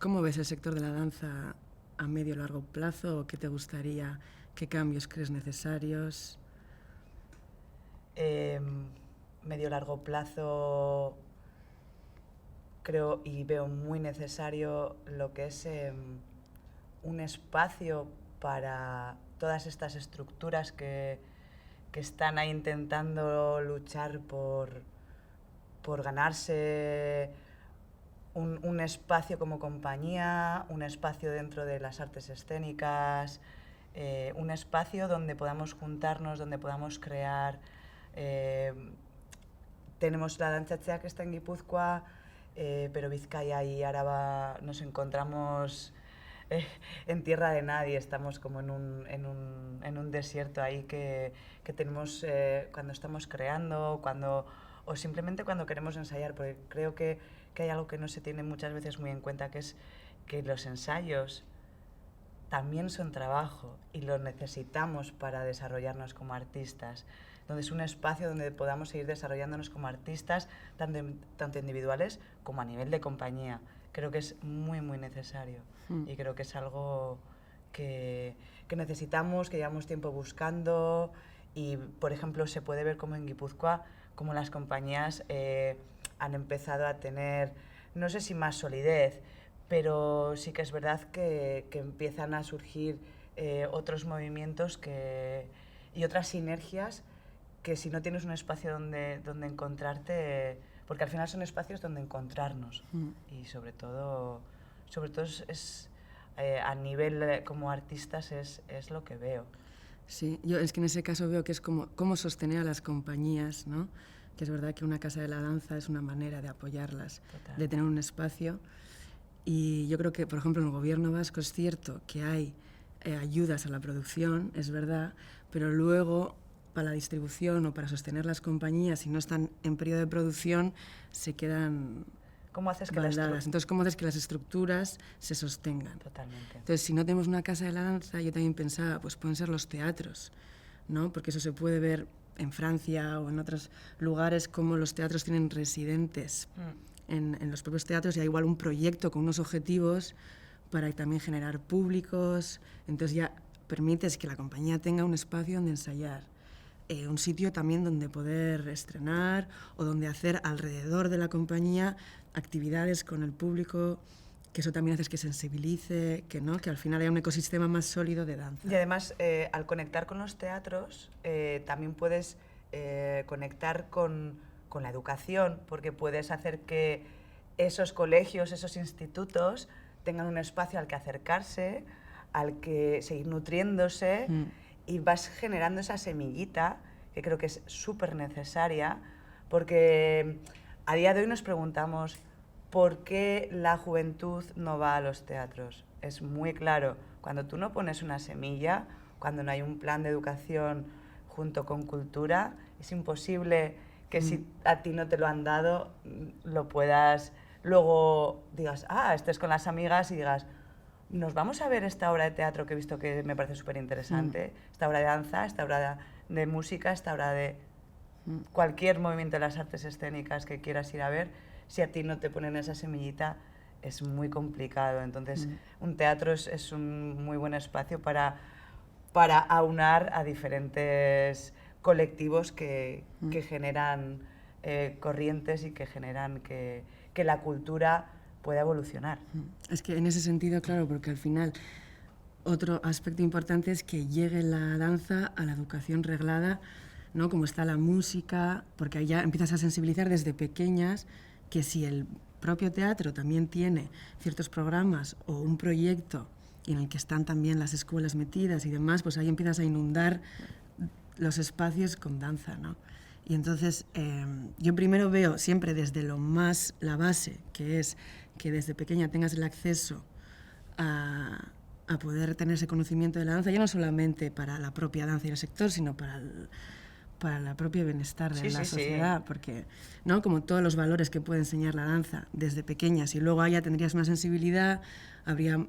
¿Cómo ves el sector de la danza a medio o largo plazo? ¿O qué te gustaría? ¿Qué cambios crees necesarios? Medio largo plazo creo y veo muy necesario lo que es un espacio para todas estas estructuras que están ahí intentando luchar por ganarse un espacio como compañía, un espacio dentro de las artes escénicas, un espacio donde podamos juntarnos, donde podamos crear. Tenemos la Dantzatzea que está en Guipúzcoa, pero Vizcaya y Áraba nos encontramos en tierra de nadie, estamos como en un desierto ahí que tenemos cuando estamos creando, o simplemente cuando queremos ensayar, porque creo que hay algo que no se tiene muchas veces muy en cuenta, que es que los ensayos también son trabajo y lo necesitamos para desarrollarnos como artistas, donde es un espacio donde podamos seguir desarrollándonos como artistas, tanto individuales como a nivel de compañía. Creo que es muy, muy necesario y creo que es algo que necesitamos, que llevamos tiempo buscando y, por ejemplo, se puede ver como en Guipúzcoa, como las compañías han empezado a tener, no sé si más solidez, pero sí que es verdad que empiezan a surgir otros movimientos y otras sinergias que si no tienes un espacio donde encontrarte, porque al final son espacios donde encontrarnos y sobre todo es a nivel como artistas es lo que veo. Sí, yo es que en ese caso veo que es como cómo sostener a las compañías, ¿no? Que es verdad que una casa de la danza es una manera de apoyarlas, Total. de tener un espacio. Y yo creo que, por ejemplo, en el gobierno vasco es cierto que hay ayudas a la producción, es verdad, pero luego para la distribución o para sostener las compañías, si no están en periodo de producción, se quedan ¿Cómo haces que baldadas. Entonces, ¿cómo haces que las estructuras se sostengan? Totalmente. Entonces, si no tenemos una casa de la danza, yo también pensaba, pues pueden ser los teatros, ¿no? Porque eso se puede ver en Francia o en otros lugares, como los teatros tienen residentes en los propios teatros, y hay igual un proyecto con unos objetivos para también generar públicos. Entonces ya permites que la compañía tenga un espacio donde ensayar, un sitio también donde poder estrenar o donde hacer alrededor de la compañía actividades con el público, que eso también hace que sensibilice, que, ¿no? Que al final haya un ecosistema más sólido de danza. Y además, al conectar con los teatros, también puedes conectar con la educación, porque puedes hacer que esos colegios, esos institutos tengan un espacio al que acercarse, al que seguir nutriéndose y vas generando esa semillita que creo que es súper necesaria, porque a día de hoy nos preguntamos ¿por qué la juventud no va a los teatros? Es muy claro, cuando tú no pones una semilla, cuando no hay un plan de educación junto con cultura, es imposible que si a ti no te lo han dado, lo puedas, luego digas, estés con las amigas y digas, nos vamos a ver esta obra de teatro que he visto que me parece súper interesante, esta obra de danza, esta obra de música, esta obra de cualquier movimiento de las artes escénicas que quieras ir a ver. Si a ti no te ponen esa semillita, es muy complicado. Entonces, un teatro es un muy buen espacio para aunar a diferentes colectivos que generan corrientes y que generan que la cultura pueda evolucionar. Es que en ese sentido, claro, porque al final otro aspecto importante es que llegue la danza a la educación reglada, ¿no? Como está la música, porque ahí ya empiezas a sensibilizar desde pequeñas que si el propio teatro también tiene ciertos programas o un proyecto en el que están también las escuelas metidas y demás, pues ahí empiezas a inundar los espacios con danza, ¿no? Y entonces yo primero veo siempre desde lo más, la base, que es que desde pequeña tengas el acceso a poder tener ese conocimiento de la danza, ya no solamente para la propia danza y el sector, sino para el propio bienestar de la sociedad, porque, ¿no? Como todos los valores que puede enseñar la danza desde pequeñas, y luego allá tendrías una sensibilidad, habría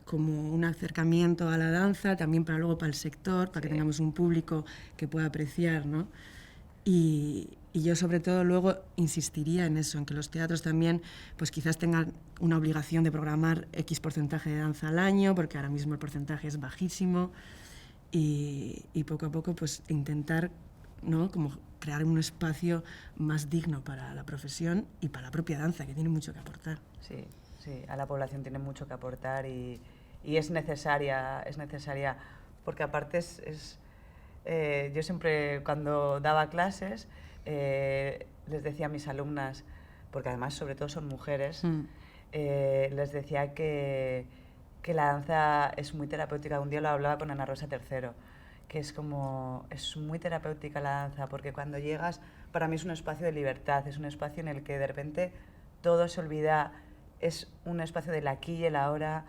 como un acercamiento a la danza, también para luego para el sector, para que tengamos un público que pueda apreciar, ¿no? Y yo sobre todo luego insistiría en eso, en que los teatros también pues quizás tengan una obligación de programar X porcentaje de danza al año, porque ahora mismo el porcentaje es bajísimo, y poco a poco pues intentar, ¿no?, como crear un espacio más digno para la profesión y para la propia danza, que tiene mucho que aportar. Sí, sí, a la población tiene mucho que aportar y es necesaria, porque aparte yo siempre cuando daba clases les decía a mis alumnas, porque además sobre todo son mujeres, les decía que la danza es muy terapéutica. Un día lo hablaba con Ana Rosa III, que es muy terapéutica la danza, porque cuando llegas, para mí es un espacio de libertad, es un espacio en el que de repente todo se olvida, es un espacio del aquí y el ahora,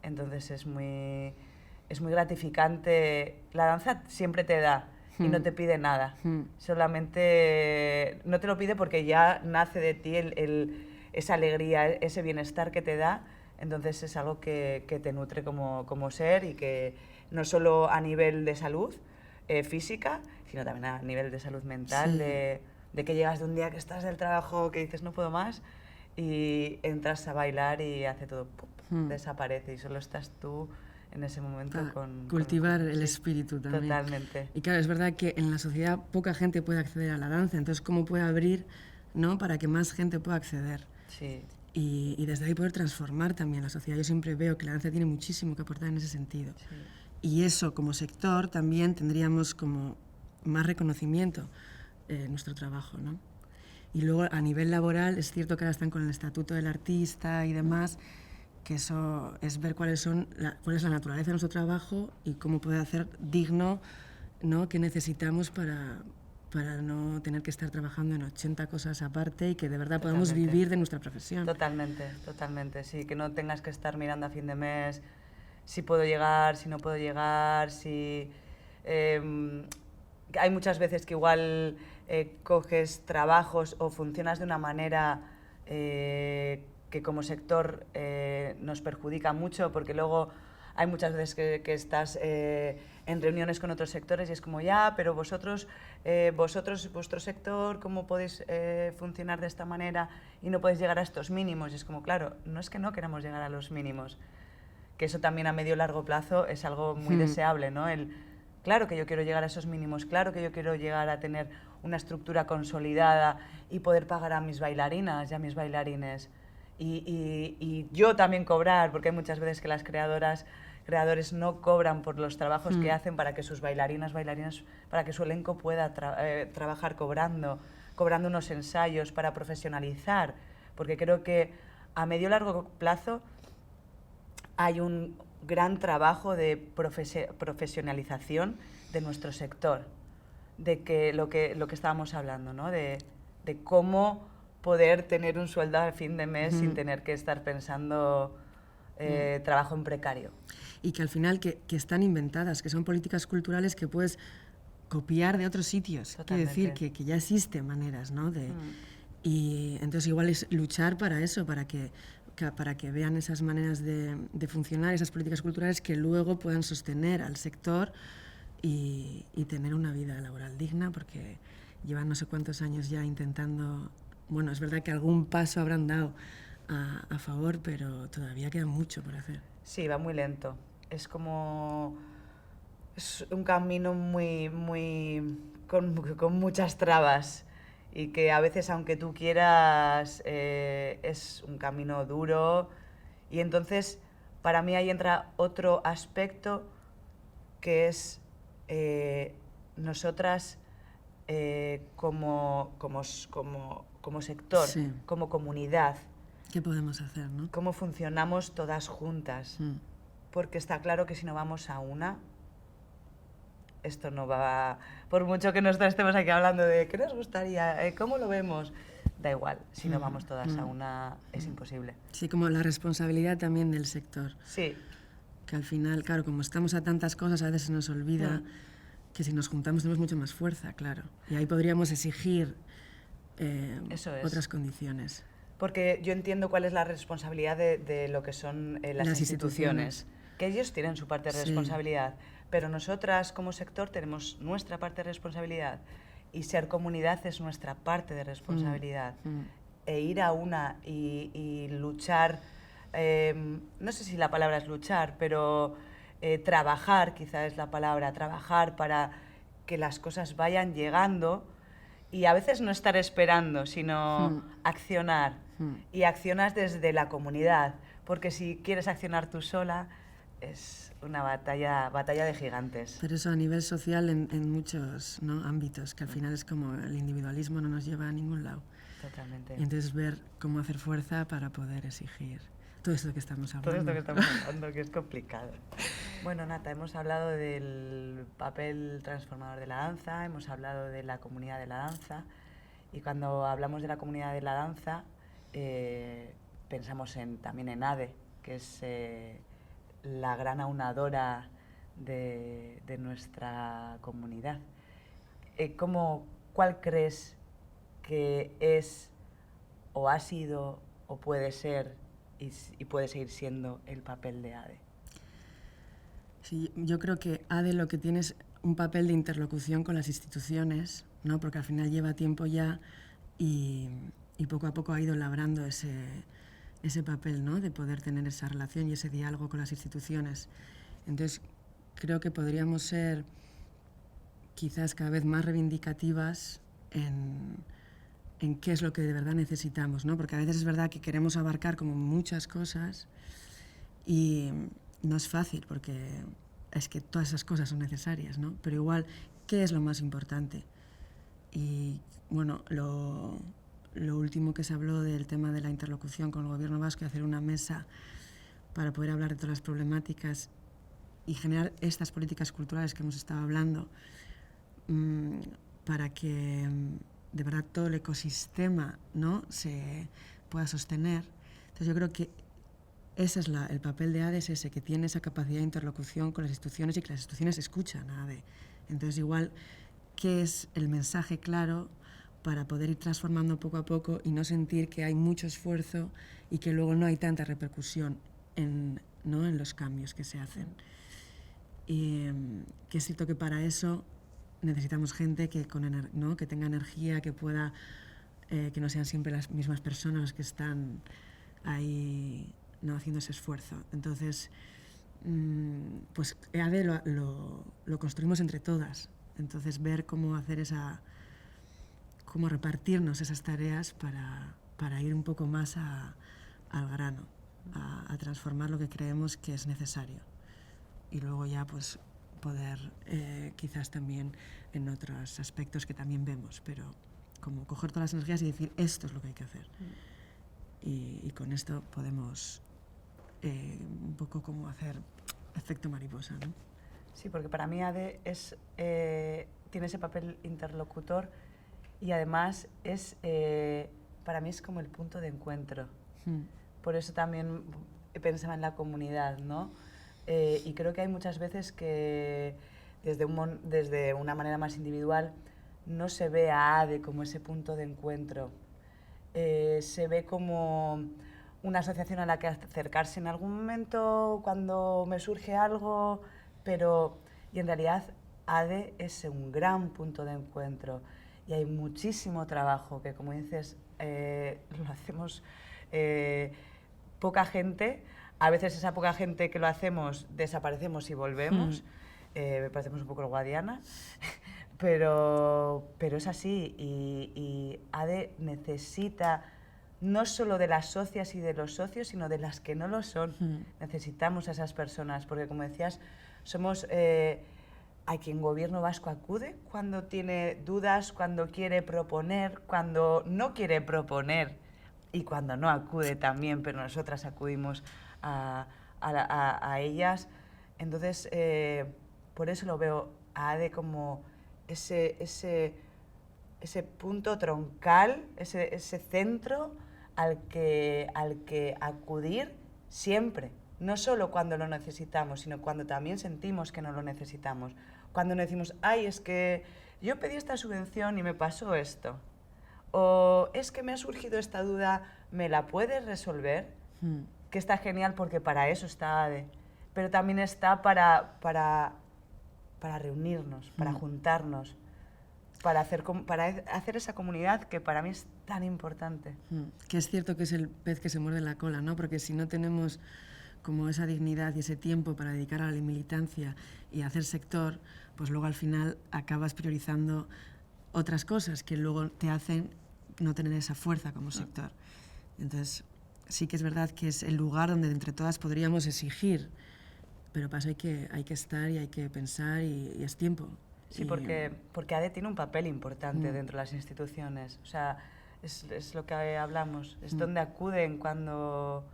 entonces es muy gratificante. La danza siempre te da y no te pide nada, solamente no te lo pide porque ya nace de ti esa alegría, ese bienestar que te da, entonces es algo que te nutre como ser y que no solo a nivel de salud física, sino también a nivel de salud mental, Sí. de que llegas de un día que estás del trabajo, que dices no puedo más, y entras a bailar y hace todo, desaparece y solo estás tú en ese momento cultivar el sí, espíritu también. Totalmente. Y claro, es verdad que en la sociedad poca gente puede acceder a la danza, entonces ¿cómo puede abrir, ¿no?, para que más gente pueda acceder? Sí. Y desde ahí poder transformar también la sociedad. Yo siempre veo que la danza tiene muchísimo que aportar en ese sentido. Sí. Y eso, como sector, también tendríamos como más reconocimiento en nuestro trabajo, ¿no? Y luego, a nivel laboral, es cierto que ahora están con el estatuto del artista y demás, que eso es ver cuál es la naturaleza de nuestro trabajo y cómo poder hacer digno, ¿no?, qué necesitamos para no tener que estar trabajando en 80 cosas aparte y que de verdad podamos vivir de nuestra profesión. Totalmente, totalmente, sí, que no tengas que estar mirando a fin de mes si puedo llegar, si no puedo llegar, si... hay muchas veces que igual coges trabajos o funcionas de una manera que como sector nos perjudica mucho, porque luego hay muchas veces que estás en reuniones con otros sectores y es como, ya, pero vosotros, vuestro sector, ¿cómo podéis funcionar de esta manera y no podéis llegar a estos mínimos? Y es como, claro, no es que no queramos llegar a los mínimos, que eso también a medio y largo plazo es algo muy deseable, ¿no? Claro que yo quiero llegar a esos mínimos, claro que yo quiero llegar a tener una estructura consolidada y poder pagar a mis bailarinas y a mis bailarines. Y yo también cobrar, porque hay muchas veces que las creadores no cobran por los trabajos que hacen para que sus bailarinas, para que su elenco pueda trabajar cobrando unos ensayos para profesionalizar, porque creo que a medio y largo plazo hay un gran trabajo de profesionalización de nuestro sector, de que lo que estábamos hablando, ¿no?, de cómo poder tener un sueldo al fin de mes sin tener que estar pensando trabajo en precario. Y que al final que están inventadas, que son políticas culturales que puedes copiar de otros sitios. Quiero decir que ya existen maneras, ¿no? Y entonces igual es luchar para eso, para que vean esas maneras de funcionar, esas políticas culturales que luego puedan sostener al sector y tener una vida laboral digna, porque llevan no sé cuántos años ya intentando... Bueno, es verdad que algún paso habrán dado a favor, pero todavía queda mucho por hacer. Sí, va muy lento. Es como... Es un camino con muchas trabas y que a veces, aunque tú quieras, es un camino duro. Y entonces, para mí ahí entra otro aspecto que es nosotras como sector, sí, como comunidad. ¿Qué podemos hacer, no? Cómo funcionamos todas juntas. Porque está claro que si no vamos a una, esto no va... Por mucho que nosotros estemos aquí hablando de qué nos gustaría, cómo lo vemos, da igual, si no vamos todas a una es imposible. Sí, como la responsabilidad también del sector. Sí. Que al final, claro, como estamos a tantas cosas, a veces se nos olvida que si nos juntamos tenemos mucha más fuerza, claro. Y ahí podríamos exigir otras condiciones. Porque yo entiendo cuál es la responsabilidad de lo que son las instituciones. Que ellos tienen su parte de responsabilidad, pero nosotras como sector tenemos nuestra parte de responsabilidad. y ser comunidad es nuestra parte de responsabilidad. E ir a una y luchar, no sé si la palabra es luchar, pero trabajar, quizá es la palabra, trabajar para que las cosas vayan llegando y a veces no estar esperando, sino accionar. Y accionas desde la comunidad, porque si quieres accionar tú sola, es una batalla de gigantes. Pero eso a nivel social en muchos, ¿no?, ámbitos, que al final es como el individualismo no nos lleva a ningún lado. Totalmente. Y entonces ver cómo hacer fuerza para poder exigir todo esto que estamos hablando. Todo esto que estamos hablando, que es complicado. Bueno, Nata, hemos hablado del papel transformador de la danza, hemos hablado de la comunidad de la danza, y cuando hablamos de la comunidad de la danza, pensamos también en ADE, que es la gran aunadora de nuestra comunidad. ¿Cuál crees que es, o ha sido, o puede ser, y puede seguir siendo el papel de ADE? Sí, yo creo que ADE lo que tiene es un papel de interlocución con las instituciones, ¿no?, porque al final lleva tiempo ya y poco a poco ha ido labrando ese papel, ¿no?, de poder tener esa relación y ese diálogo con las instituciones. Entonces, creo que podríamos ser quizás cada vez más reivindicativas en qué es lo que de verdad necesitamos, ¿no? Porque a veces es verdad que queremos abarcar como muchas cosas y no es fácil porque es que todas esas cosas son necesarias, ¿no? Pero igual, ¿qué es lo más importante? Y bueno, lo último que se habló del tema de la interlocución con el gobierno vasco y hacer una mesa para poder hablar de todas las problemáticas y generar estas políticas culturales que hemos estado hablando, para que de verdad todo el ecosistema, ¿no?, se pueda sostener. Entonces yo creo que ese es el papel de ADE, es ese, que tiene esa capacidad de interlocución con las instituciones y que las instituciones escuchan a ADE. Entonces igual, ¿qué es el mensaje claro para poder ir transformando poco a poco y no sentir que hay mucho esfuerzo y que luego no hay tanta repercusión ¿no?, en los cambios que se hacen? Y que es cierto que para eso necesitamos gente que tenga energía, que pueda, que no sean siempre las mismas personas las que están ahí, ¿no?, haciendo ese esfuerzo. Entonces, pues EADE lo construimos entre todas. Entonces, ver cómo hacer cómo repartirnos esas tareas para ir un poco más al grano, a transformar lo que creemos que es necesario. Y luego ya, pues, poder quizás también en otros aspectos que también vemos, pero como coger todas las energías y decir, esto es lo que hay que hacer. Y con esto podemos un poco como hacer efecto mariposa, ¿no? Sí, porque para mí ADE tiene ese papel interlocutor y además para mí es como el punto de encuentro. Por eso también pensaba en la comunidad, ¿no? Y creo que hay muchas veces que desde una manera más individual no se ve a ADE como ese punto de encuentro. Se ve como una asociación a la que acercarse en algún momento cuando me surge algo, y en realidad ADE es un gran punto de encuentro y hay muchísimo trabajo que, como dices, lo hacemos poca gente. A veces esa poca gente que lo hacemos desaparecemos y volvemos. Me parecemos un poco el Guadiana. Pero es así y ADE necesita no solo de las socias y de los socios, sino de las que no lo son. Necesitamos a esas personas, porque como decías, somos a quien gobierno vasco acude cuando tiene dudas, cuando quiere proponer, cuando no quiere proponer y cuando no acude también, pero nosotras acudimos a ellas. Entonces, por eso lo veo a ADE como ese punto troncal, ese centro al que acudir siempre, no solo cuando lo necesitamos, sino cuando también sentimos que no lo necesitamos. Cuando nos decimos, ay, es que yo pedí esta subvención y me pasó esto, o es que me ha surgido esta duda, ¿me la puedes resolver? Que está genial porque para eso está ADE, pero también está para reunirnos, para juntarnos. para hacer esa comunidad que para mí es tan importante. Que es cierto que es el pez que se muerde la cola, ¿no? Porque si no tenemos como esa dignidad y ese tiempo para dedicar a la militancia y a hacer sector, pues luego al final acabas priorizando otras cosas que luego te hacen no tener esa fuerza como sector. Entonces, sí que es verdad que es el lugar donde entre todas podríamos exigir, pero para eso hay que estar y hay que pensar y es tiempo. Sí, porque ADE tiene un papel importante dentro de las instituciones. O sea, es lo que hablamos, es donde acuden cuando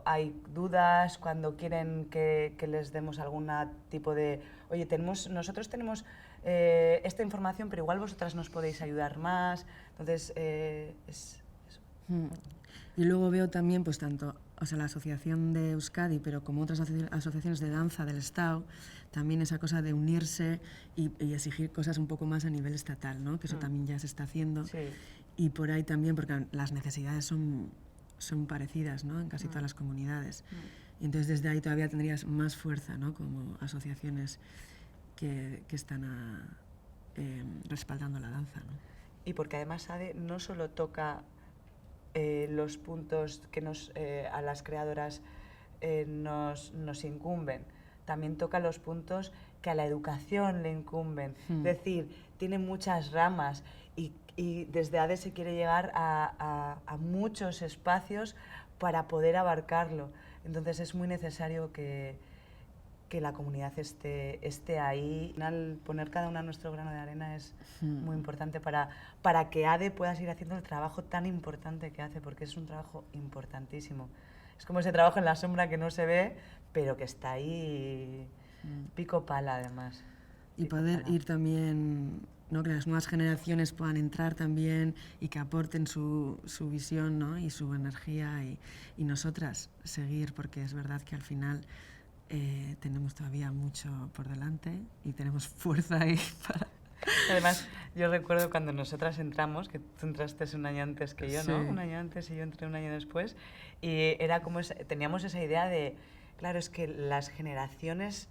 hay dudas, cuando quieren que les demos algún tipo de... Oye, nosotros tenemos esta información, pero igual vosotras nos podéis ayudar más. Entonces, es eso. Y luego veo también, pues tanto, o sea, la Asociación de Euskadi, pero como otras asociaciones de danza del Estado, también esa cosa de unirse y exigir cosas un poco más a nivel estatal, ¿no? Que eso también ya se está haciendo. Sí. Y por ahí también, porque las necesidades son parecidas, ¿no? En casi todas las comunidades. Y entonces desde ahí todavía tendrías más fuerza, ¿no? Como asociaciones que están respaldando la danza, ¿no? Y porque además ADE no solo toca los puntos que a las creadoras nos incumben, también toca los puntos que a la educación le incumben. Es decir, tiene muchas ramas y desde ADE se quiere llegar a muchos espacios para poder abarcarlo. Entonces es muy necesario que la comunidad esté ahí. Al final, poner cada una nuestro grano de arena es muy importante para que ADE pueda seguir haciendo el trabajo tan importante que hace, porque es un trabajo importantísimo. Es como ese trabajo en la sombra que no se ve, pero que está ahí pico pala, además. Y poder ir también, ¿no? Que las nuevas generaciones puedan entrar también y que aporten su visión, ¿no? Y su energía y nosotras seguir, porque es verdad que al final tenemos todavía mucho por delante y tenemos fuerza ahí para... Además, yo recuerdo cuando nosotras entramos, que tú entraste un año antes que yo, sí. ¿no? Un año antes y yo entré un año después, y era como teníamos esa idea de, claro, es que las generaciones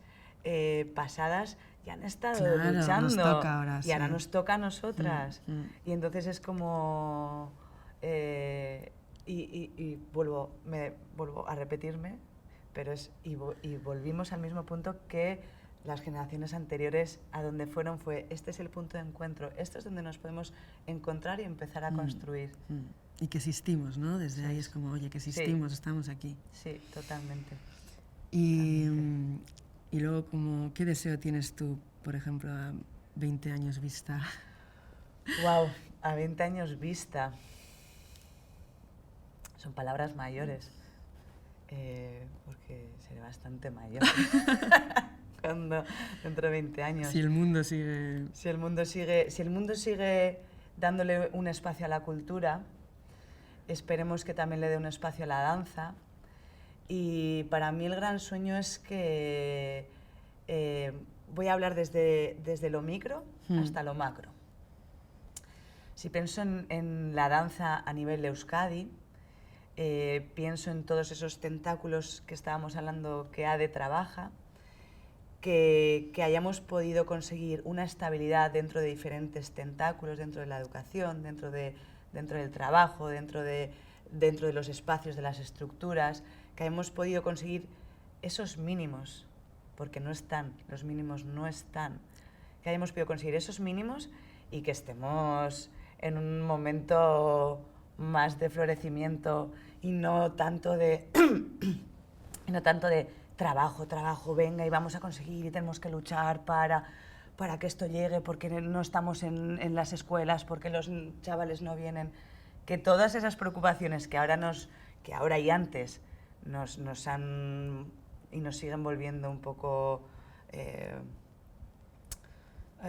pasadas ya han estado luchando nos toca ahora, y ahora nos toca a nosotras. Y entonces es como... y vuelvo a repetirme, pero y volvimos al mismo punto que las generaciones anteriores a donde fueron fue, este es el punto de encuentro, esto es donde nos podemos encontrar y empezar a construir. Y que existimos, ¿no? Desde ahí es como, oye, que existimos, estamos aquí. Sí, totalmente. Y luego, como, ¿qué deseo tienes tú, por ejemplo, a 20 años vista? Wow, a 20 años vista. Son palabras mayores. Porque seré bastante mayor dentro de 20 años. Si el mundo sigue... Si el mundo sigue dándole un espacio a la cultura, esperemos que también le dé un espacio a la danza. Y para mí el gran sueño es que voy a hablar desde lo micro hasta lo macro. Si pienso en la danza a nivel Euskadi, pienso en todos esos tentáculos que estábamos hablando que ADE trabaja, que hayamos podido conseguir una estabilidad dentro de diferentes tentáculos, dentro de la educación, dentro del trabajo, dentro de los espacios, de las estructuras, que hayamos podido conseguir esos mínimos, porque no están, los mínimos no están, que hayamos podido conseguir esos mínimos y que estemos en un momento más de florecimiento y no tanto de trabajo, venga y vamos a conseguir y tenemos que luchar para que esto llegue, porque no estamos en las escuelas, porque los chavales no vienen. Que todas esas preocupaciones que ahora y antes nos han y nos siguen volviendo un poco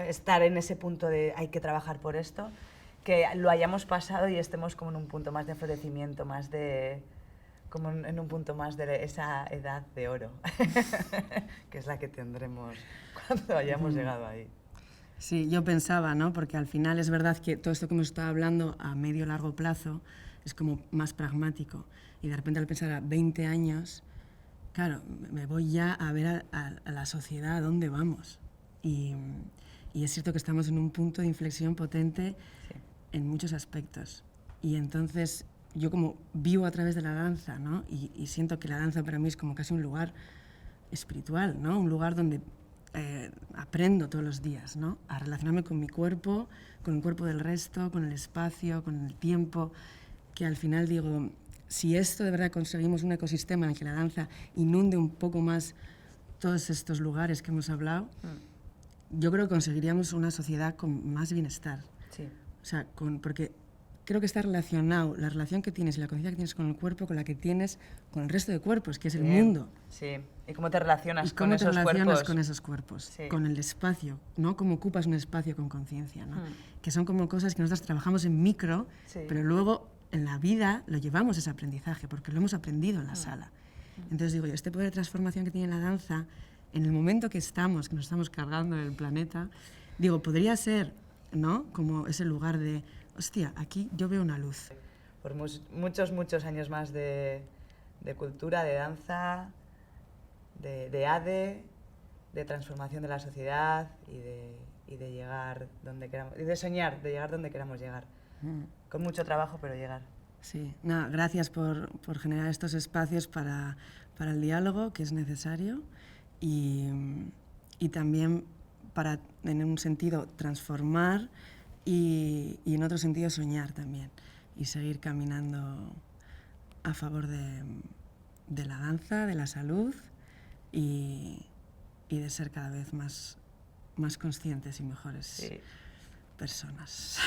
estar en ese punto de hay que trabajar por esto, que lo hayamos pasado y estemos como en un punto más de florecimiento, como en un punto más de esa edad de oro, que es la que tendremos cuando hayamos llegado ahí. Sí, yo pensaba, ¿no? Porque al final es verdad que todo esto que hemos estado hablando a medio largo plazo es como más pragmático. Y de repente al pensar a 20 años, claro, me voy ya a ver a la sociedad a dónde vamos. Y Y es cierto que estamos en un punto de inflexión potente Sí. en muchos aspectos. Y entonces yo como vivo a través de la danza, ¿no? Y siento que la danza para mí es como casi un lugar espiritual, ¿no? Un lugar donde aprendo todos los días, ¿no? A relacionarme con mi cuerpo, con el cuerpo del resto, con el espacio, con el tiempo, que al final digo, si esto de verdad conseguimos un ecosistema en el que la danza inunde un poco más todos estos lugares que hemos hablado, yo creo que conseguiríamos una sociedad con más bienestar. Sí. O sea, porque creo que está relacionado la relación que tienes y la conciencia que tienes con el cuerpo con la que tienes con el resto de cuerpos, que es el mundo. Sí. ¿Y cómo te relacionas ¿Y cómo te con esos relacionas cuerpos? con esos cuerpos? Sí. Con el espacio, ¿no? Cómo ocupas un espacio con conciencia, ¿no? Que son como cosas que nosotros trabajamos en micro, Sí. pero luego en la vida lo llevamos ese aprendizaje, porque lo hemos aprendido en la sala. Entonces digo yo, este poder de transformación que tiene la danza, en el momento que estamos, que nos estamos cargando el planeta, digo, podría ser, ¿no? Como ese lugar de, hostia, aquí yo veo una luz. Por muchos años más de cultura, de danza, de ADE, de transformación de la sociedad y de llegar donde queramos, y de soñar, de llegar donde queramos llegar. Con mucho trabajo, pero llegar. Sí, nada, gracias por generar estos espacios para el diálogo, que es necesario, y también para, en un sentido, transformar y en otro sentido, soñar también, y seguir caminando a favor de la danza, de la salud y de ser cada vez más conscientes y mejores personas.